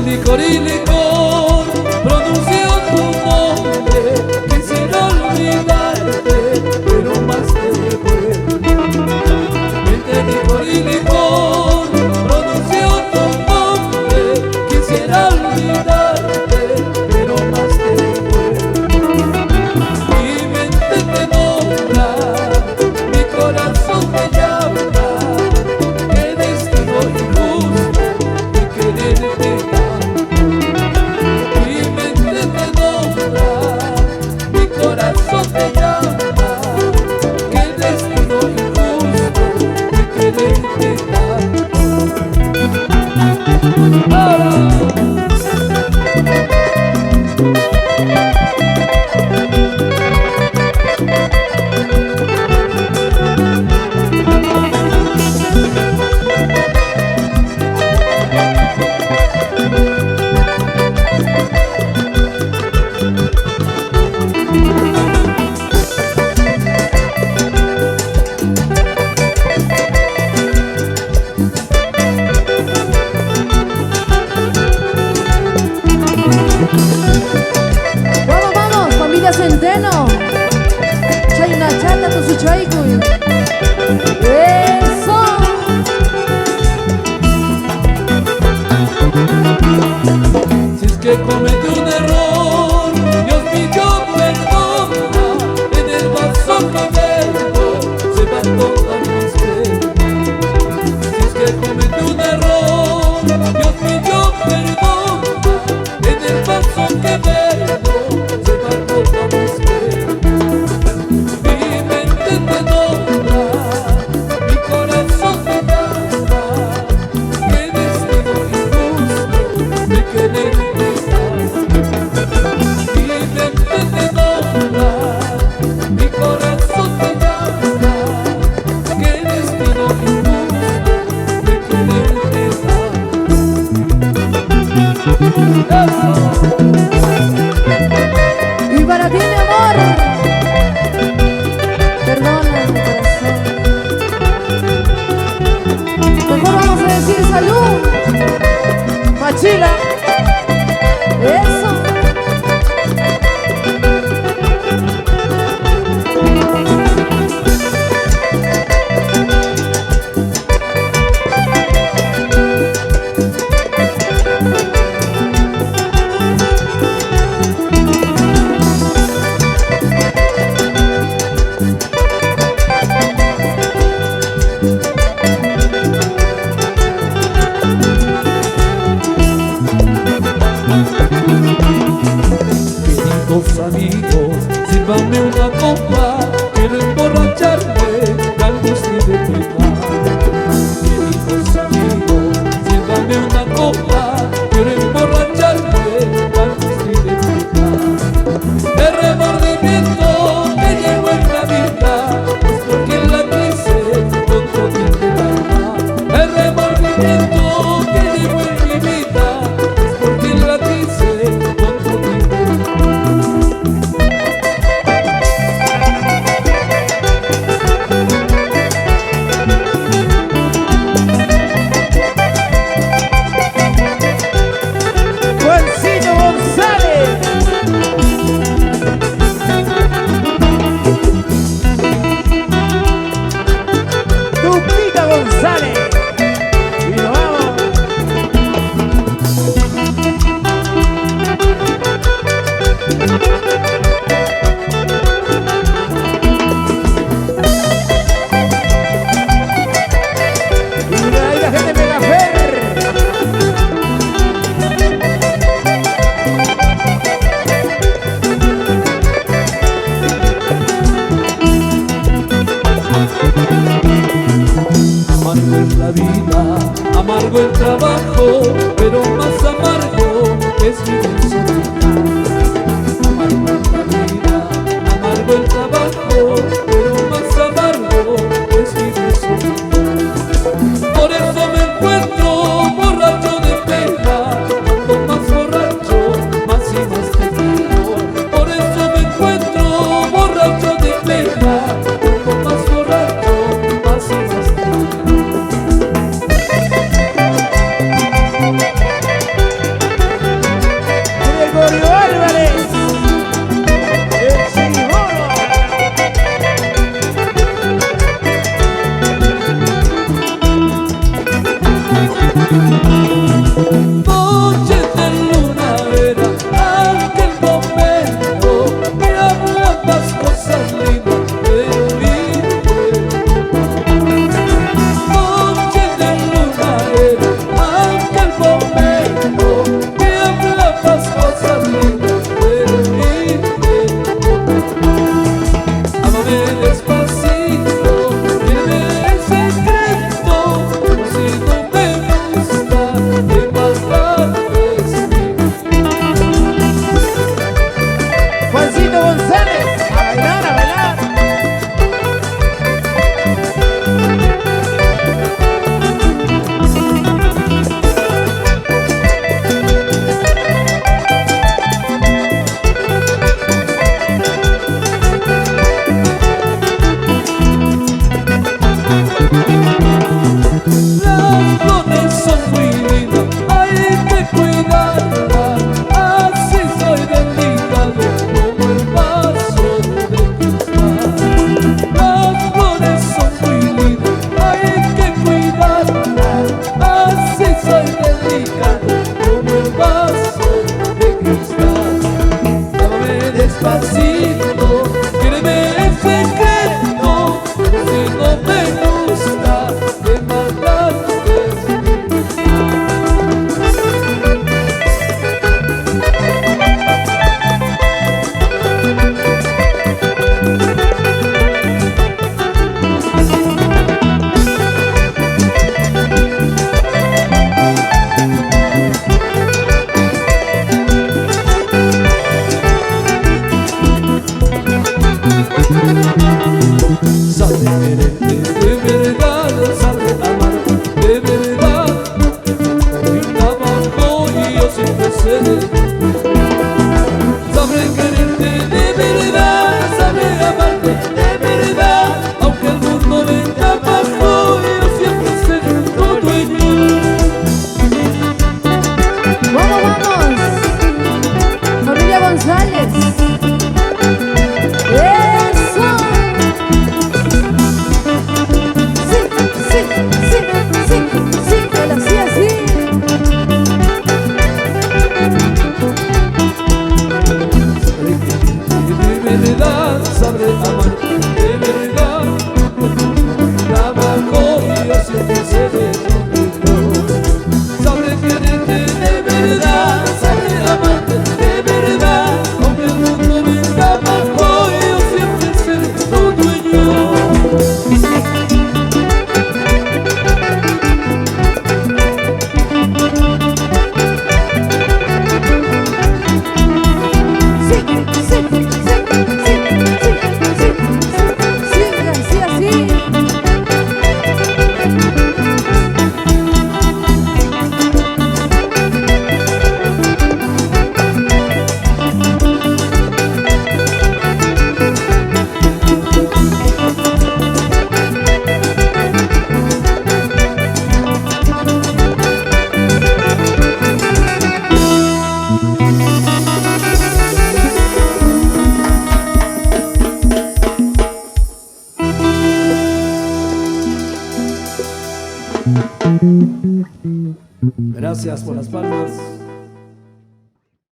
licor y licor, pronunció tu nombre. Quisiera olvidarte, pero más te recuerdo. Entre licor y licor, pronunció tu nombre. Quisiera olvidarte, pero más te recuerdo. Mi mente te nombra, mi corazón te llama. Qué destino injusto de quererte tanto. Mi mente te nombra, mi corazón te llama. Qué destino injusto de quererte tanto. Vamos, vamos, familia Centeno. Chayna chata tu su chaykuy. Eso. Si es que cometí un error, Dios mío perdona. En el vaso que bebo se van todas mis penas. Si es que cometí un error, Dios mío perdona. En el vaso que bebo se van todas mis penas. Mi mente te nombra, mi corazón te llama. Qué destino injusto de quererte tanto. Mi mente te nombra, mi corazón te llama. Qué destino injusto de quererte tanto. Y para ti, mi amor. Perdona, mi corazón. Mejor vamos a decir salud. Machila. Eso. Queridos amigos, sírvanme una copa, quiero emborracharme de angustia y de pena. Queridos amigos, sírvanme una copa, quiero emborracharme de angustia y de pena. El remordimiento que llevo en la vida es porque la quise con todo el alma. El remordimiento que llevo en mi vida es porque la quise con todo el Juancito González. Tupita González. Y nos vamos. Y mira ahí la gente Megafer. Amargo es la vida, amargo el trabajo, pero más amargo es vivir soledad. Amargo es la vida, amargo el trabajo, pero más amargo es vivir soledad. Por eso me encuentro borracho de pena, cuanto más borracho, más y más te quiero. Por eso me encuentro borracho de pena, cuanto más borracho, más y más te quiero. Gracias por las palmas.